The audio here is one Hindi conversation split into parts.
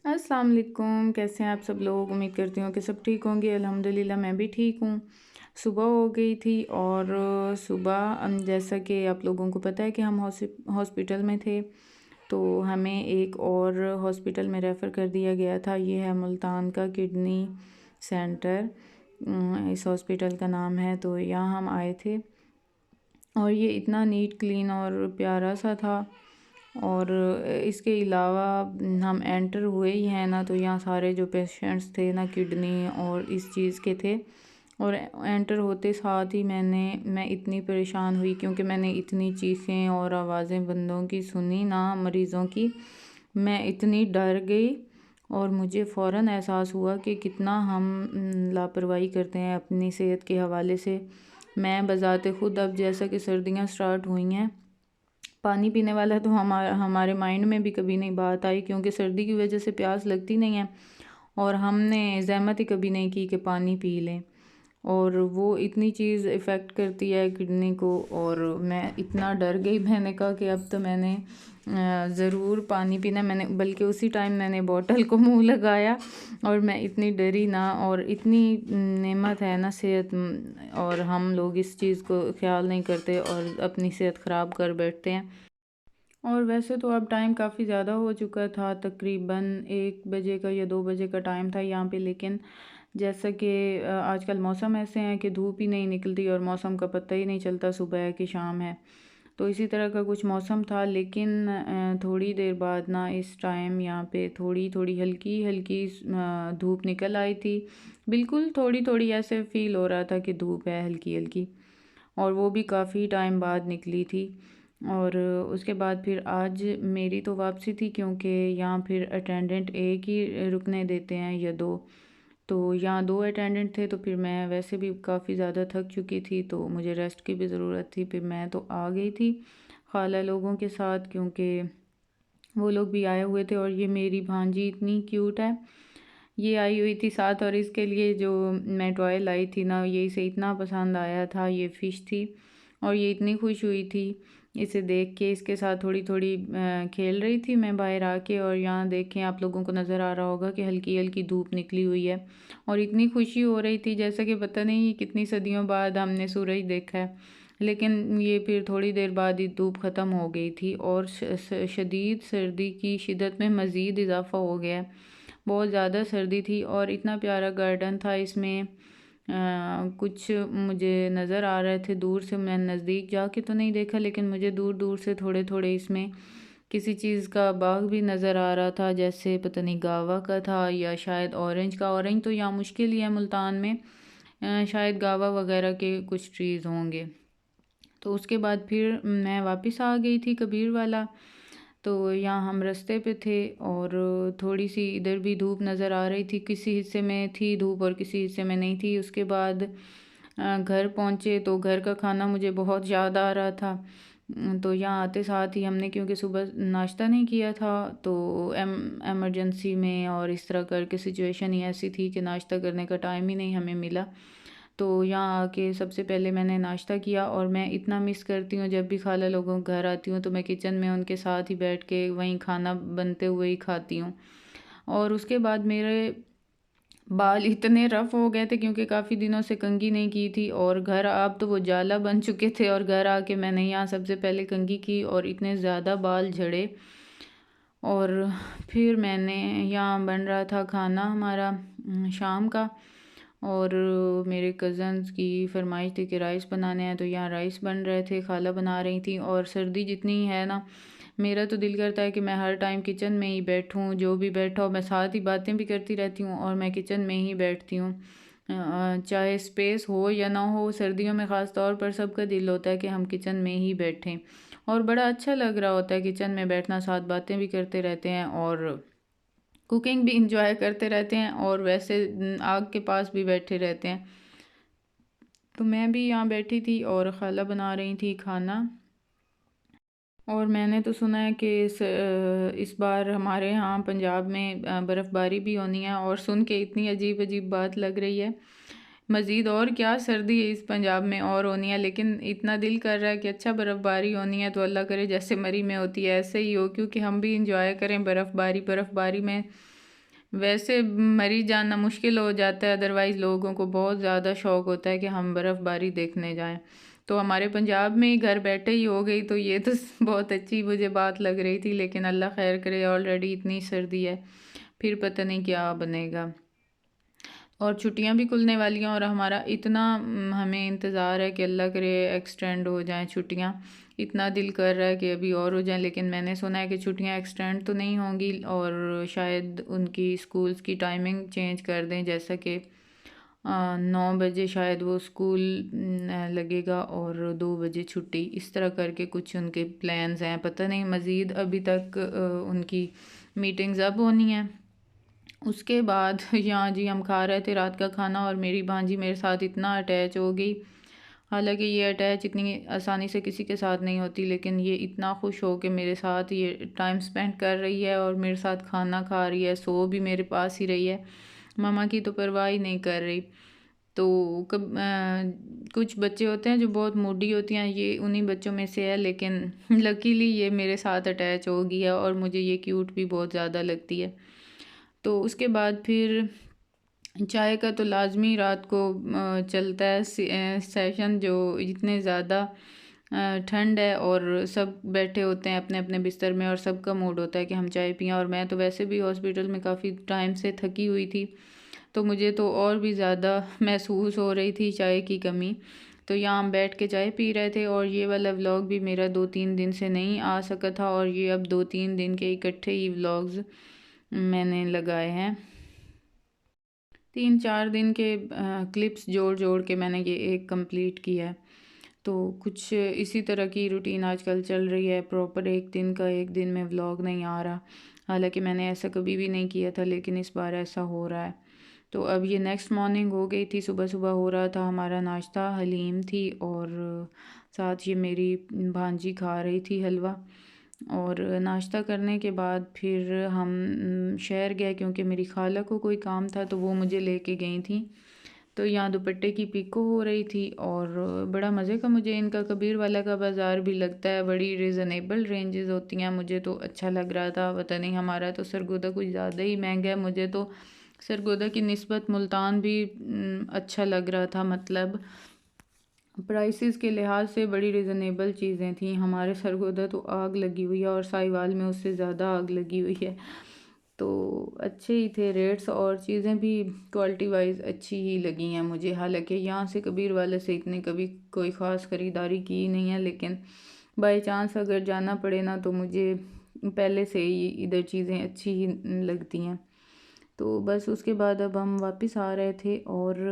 अस्सलाम वालेकुम। कैसे हैं आप सब लोग? उम्मीद करती हूँ कि सब ठीक होंगे। अल्हम्दुलिल्लाह मैं भी ठीक हूँ। सुबह हो गई थी और सुबह जैसा कि आप लोगों को पता है कि हम हॉस्पिटल में थे, तो हमें एक और हॉस्पिटल में रेफ़र कर दिया गया था। ये है मुल्तान का किडनी सेंटर, इस हॉस्पिटल का नाम है। तो यहाँ हम आए थे और ये इतना नीट क्लीन और प्यारा सा था। और इसके अलावा हम एंटर हुए ही हैं ना, तो यहाँ सारे जो पेशेंट्स थे ना किडनी और इस चीज़ के थे। और एंटर होते साथ ही मैं इतनी परेशान हुई, क्योंकि मैंने इतनी चीखें और आवाज़ें बंदों की सुनी ना, मरीज़ों की। मैं इतनी डर गई और मुझे फ़ौरन एहसास हुआ कि कितना हम लापरवाही करते हैं अपनी सेहत के हवाले से। मैं बज़ाते ख़ुद, अब जैसा कि सर्दियाँ स्टार्ट हुई हैं, पानी पीने वाला तो हमारे माइंड में भी कभी नहीं बात आई, क्योंकि सर्दी की वजह से प्यास लगती नहीं है और हमने ज़हमत ही कभी नहीं की कि पानी पी लें। और वो इतनी चीज़ इफ़ेक्ट करती है किडनी को, और मैं इतना डर गई। मैंने कहा कि अब तो मैंने ज़रूर पानी पीना। मैंने बल्कि उसी टाइम मैंने बॉटल को मुंह लगाया और मैं इतनी डरी ना। और इतनी नेमत है ना सेहत, और हम लोग इस चीज़ को ख्याल नहीं करते और अपनी सेहत ख़राब कर बैठते हैं। और वैसे तो अब टाइम काफ़ी ज़्यादा हो चुका था, तकरीबन 1 बजे का या 2 बजे का टाइम था यहाँ पे। लेकिन जैसा कि आजकल मौसम ऐसे हैं कि धूप ही नहीं निकलती और मौसम का पता ही नहीं चलता सुबह है कि शाम है। तो इसी तरह का कुछ मौसम था। लेकिन थोड़ी देर बाद ना इस टाइम यहाँ पे थोड़ी थोड़ी हल्की हल्की धूप निकल आई थी। बिल्कुल थोड़ी थोड़ी ऐसे फील हो रहा था कि धूप है हल्की हल्की, और वो भी काफ़ी टाइम बाद निकली थी। और उसके बाद फिर आज मेरी तो वापसी थी, क्योंकि यहाँ फिर अटेंडेंट एक ही रुकने देते हैं या दो। तो यहाँ दो अटेंडेंट थे, तो फिर मैं वैसे भी काफ़ी ज़्यादा थक चुकी थी, तो मुझे रेस्ट की भी ज़रूरत थी। फिर मैं तो आ गई थी खाला लोगों के साथ, क्योंकि वो लोग भी आए हुए थे। और ये मेरी भांजी इतनी क्यूट है, ये आई हुई थी साथ। और इसके लिए जो मैं टॉय लाई थी ना, ये इसे इतना पसंद आया था। ये फ़िश थी और ये इतनी खुश हुई थी इसे देख के। इसके साथ थोड़ी थोड़ी खेल रही थी मैं बाहर आके। और यहाँ देखें, आप लोगों को नज़र आ रहा होगा कि हल्की हल्की धूप निकली हुई है और इतनी खुशी हो रही थी जैसा कि पता नहीं कितनी सदियों बाद हमने सूरज देखा है। लेकिन ये फिर थोड़ी देर बाद ही धूप ख़त्म हो गई थी और शदीद सर्दी की शिदत में मज़ीद इजाफ़ा हो गया है। बहुत ज़्यादा सर्दी थी और इतना प्यारा गार्डन था इसमें। कुछ मुझे नज़र आ रहे थे दूर से, मैं नज़दीक जाके तो नहीं देखा, लेकिन मुझे दूर दूर से थोड़े थोड़े इसमें किसी चीज़ का बाग भी नज़र आ रहा था। जैसे पता नहीं गावा का था या शायद ऑरेंज का। ऑरेंज तो यहाँ मुश्किल ही है मुल्तान में, शायद गावा वगैरह के कुछ ट्रीज़ होंगे। तो उसके बाद फिर मैं वापस आ गई थी कबीर वाला। तो यहाँ हम रास्ते पे थे और थोड़ी सी इधर भी धूप नज़र आ रही थी, किसी हिस्से में थी धूप और किसी हिस्से में नहीं थी। उसके बाद घर पहुँचे तो घर का खाना मुझे बहुत याद आ रहा था। तो यहाँ आते साथ ही हमने, क्योंकि सुबह नाश्ता नहीं किया था, तो एमरजेंसी में और इस तरह करके सिचुएशन ही ऐसी थी कि नाश्ता करने का टाइम ही नहीं हमें मिला। तो यहाँ आके सबसे पहले मैंने नाश्ता किया। और मैं इतना मिस करती हूँ, जब भी खाला लोगों के घर आती हूँ तो मैं किचन में उनके साथ ही बैठ के वहीं खाना बनते हुए ही खाती हूँ। और उसके बाद मेरे बाल इतने रफ़ हो गए थे, क्योंकि काफ़ी दिनों से कंघी नहीं की थी। और घर अब तो वो जाला बन चुके थे, और घर आके मैंने यहाँ सबसे पहले कंघी की और इतने ज़्यादा बाल झड़े। और फिर मैंने, यहाँ बन रहा था खाना हमारा शाम का, और मेरे कज़न्स की फरमाइश थी कि राइस बनाने हैं, तो यहाँ राइस बन रहे थे, खाला बना रही थी। और सर्दी जितनी है ना, मेरा तो दिल करता है कि मैं हर टाइम किचन में ही बैठूं, जो भी बैठा हो मैं साथ ही बातें भी करती रहती हूँ और मैं किचन में ही बैठती हूँ। चाहे स्पेस हो या ना हो, सर्दियों में ख़ास तौर पर सबका दिल होता है कि हम किचन में ही बैठें, और बड़ा अच्छा लग रहा होता है किचन में बैठना, साथ बातें भी करते रहते हैं और कुकिंग भी इंजॉय करते रहते हैं, और वैसे आग के पास भी बैठे रहते हैं। तो मैं भी यहाँ बैठी थी और खाला बना रही थी खाना। और मैंने तो सुना है कि इस बार हमारे यहाँ पंजाब में बर्फ़बारी भी होनी है, और सुन के इतनी अजीब अजीब बात लग रही है। मज़ीद और क्या सर्दी है इस पंजाब में और होनी है, लेकिन इतना दिल कर रहा है कि अच्छा बर्फ़बारी होनी है तो अल्लाह करे जैसे मरी में होती है ऐसे ही हो, क्योंकि हम भी इंजॉय करें बर्फ़बारी। बर्फ़बारी में वैसे मरीज जाना मुश्किल हो जाता है, अदरवाइज़ लोगों को बहुत ज़्यादा शौक़ होता है कि हम बर्फ़बारी देखने जाएं। तो हमारे पंजाब में ही घर बैठे ही हो गई, तो ये तो बहुत अच्छी मुझे बात लग रही थी, लेकिन अल्लाह खैर करे, ऑलरेडी इतनी सर्दी है, फिर पता नहीं क्या बनेगा। और छुट्टियां भी खुलने वाली हैं और हमारा इतना हमें इंतज़ार है कि अल्लाह करे एक्सटेंड हो जाएं छुट्टियां। इतना दिल कर रहा है कि अभी और हो जाएं, लेकिन मैंने सुना है कि छुट्टियां एक्सटेंड तो नहीं होंगी और शायद उनकी स्कूल्स की टाइमिंग चेंज कर दें, जैसा कि 9 बजे शायद वो स्कूल लगेगा और 2 बजे छुट्टी, इस तरह करके कुछ उनके प्लान्स हैं। पता नहीं मज़ीद अभी तक उनकी मीटिंग्स अब होनी है। उसके बाद यहाँ जी हम खा रहे थे रात का खाना और मेरी भांजी मेरे साथ इतना अटैच हो गई। हालांकि ये अटैच इतनी आसानी से किसी के साथ नहीं होती, लेकिन ये इतना खुश हो के मेरे साथ ये टाइम स्पेंड कर रही है और मेरे साथ खाना खा रही है, सो भी मेरे पास ही रही है, मामा की तो परवाह ही नहीं कर रही। तो कुछ बच्चे होते हैं जो बहुत मूडी होती हैं, ये उन्हीं बच्चों में से है, लेकिन लकीली ये मेरे साथ अटैच हो गई है और मुझे ये क्यूट भी बहुत ज़्यादा लगती है। तो उसके बाद फिर चाय का तो लाजमी रात को चलता है सेशन, जो इतने ज़्यादा ठंड है और सब बैठे होते हैं अपने अपने बिस्तर में और सबका मूड होता है कि हम चाय पिएं। और मैं तो वैसे भी हॉस्पिटल में काफ़ी टाइम से थकी हुई थी, तो मुझे तो और भी ज़्यादा महसूस हो रही थी चाय की कमी। तो यहाँ हम बैठ के चाय पी रहे थे और ये वाला व्लॉग भी मेरा 2-3 दिन से नहीं आ सका था और ये अब 2-3 दिन के इकट्ठे ही व्लॉग्स मैंने लगाए हैं। 3-4 दिन के क्लिप्स जोड़ जोड़ के मैंने ये एक कंप्लीट किया है। तो कुछ इसी तरह की रूटीन आजकल चल रही है, प्रॉपर एक दिन में व्लॉग नहीं आ रहा। हालांकि मैंने ऐसा कभी भी नहीं किया था, लेकिन इस बार ऐसा हो रहा है। तो अब ये नेक्स्ट मॉर्निंग हो गई थी, सुबह सुबह हो रहा था हमारा नाश्ता, हलीम थी और साथ ये मेरी भांजी खा रही थी हलवा। और नाश्ता करने के बाद फिर हम शहर गए, क्योंकि मेरी खाला को कोई काम था तो वो मुझे लेके गई थी। तो यहाँ दुपट्टे की पिको हो रही थी और बड़ा मज़े का मुझे इनका कबीर वाला का बाज़ार भी लगता है, बड़ी रिजनेबल रेंजेस होती हैं, मुझे तो अच्छा लग रहा था। पता नहीं हमारा तो सरगोदा कुछ ज़्यादा ही महंगा है, मुझे तो सरगोदा की निस्बत मुल्तान भी अच्छा लग रहा था, मतलब प्राइसेस के लिहाज से बड़ी रिजनेबल चीज़ें थी। हमारे सरगोदा तो आग लगी हुई है और साहिवाल में उससे ज़्यादा आग लगी हुई है। तो अच्छे ही थे रेट्स और चीज़ें भी क्वालिटी वाइज अच्छी ही लगी हैं मुझे। हालांकि यहाँ से कबीर वाले से इतनी कभी कोई ख़ास ख़रीदारी की नहीं है, लेकिन बाई चांस अगर जाना पड़े ना तो मुझे पहले से ही इधर चीज़ें अच्छी ही लगती हैं। तो बस उसके बाद अब हम वापस आ रहे थे और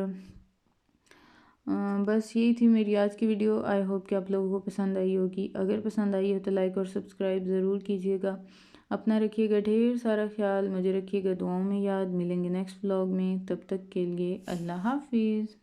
बस यही थी मेरी आज की वीडियो। आई होप कि आप लोगों को पसंद आई होगी। अगर पसंद आई हो तो लाइक और सब्सक्राइब ज़रूर कीजिएगा। अपना रखिएगा ढेर सारा ख्याल, मुझे रखिएगा दुआओं में याद। मिलेंगे नेक्स्ट व्लॉग में, तब तक के लिए अल्लाह हाफिज़।